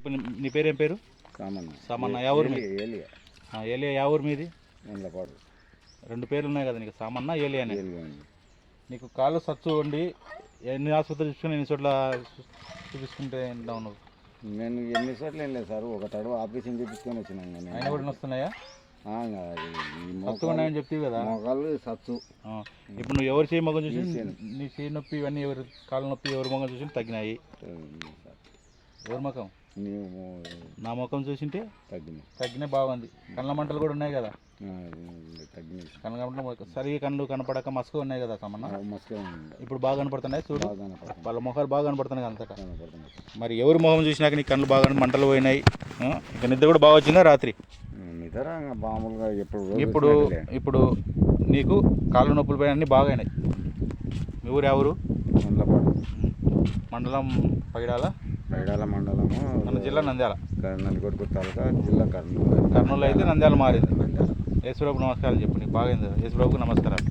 ఇప్పుడు నీ పేరేం పేరు? సామన్న. ఎవరు ఏలియా? ఎవరు మీది? రెండు పేర్లు ఉన్నాయి కదా నీకు, సామన్న ఏలియా అని. నీకు కాళ్ళు సచ్చు ఉండి ఎన్ని ఆసుపత్రులు చూసుకుని ఎన్ని చోట్ల చూపించుకుంటే ఉంటావు నువ్వు? నేను ఎన్ని చోట్ల ఏం లేదు సార్, ఒక తడవ ఆపరేషన్ చూపించుకొని వచ్చినాను. అయినా కూడా వస్తున్నాయా? ఉన్నాయని చెప్తావు కదా మొగాళ్ళు సచ్చు. ఇప్పుడు నువ్వు ఎవరు చేయి మొగం చూసి నీ చేయి నొప్పి ఇవన్నీ ఎవరు కాళ్ళ నొప్పి ఎవరు మొగం చూసి తగ్గినాయి? ఎవరి ముఖం? నా ముఖం చూసింటే తగ్గినాయి. బాగుంది. కళ్ళ మంటలు కూడా ఉన్నాయి కదా? కళ్ళ మంటలు సరిగా కళ్ళు కనపడక మసక ఉన్నాయి కదా సామన్న? ఇప్పుడు బాగా కనపడుతున్నాయి చూడు, వాళ్ళ ముఖాలు బాగా కనపడుతున్నాయి అంతటా. మరి ఎవరి ముఖం చూసినాక నీ కళ్ళు బాగా మంటలు పోయినాయి, ఇక నిద్ర కూడా బాగా వచ్చిందా రాత్రి? ఇప్పుడు నీకు కాళ్ళు నొప్పులు పోయినా అన్నీ బాగాయినాయి. మీ ఊరు ఎవరు? మండలం పైడాల మండలము, మన జిల్లా నంద్యాల. నల్గొండ తాలూకా జిల్లా కర్నూలు. కర్నూలు అయితే నంద్యాల మారింది. యేసుప్రభుకు నమస్కారాలు చెప్పు. నీకు బాగైంది. యేసుప్రభుకు నమస్కారాలు.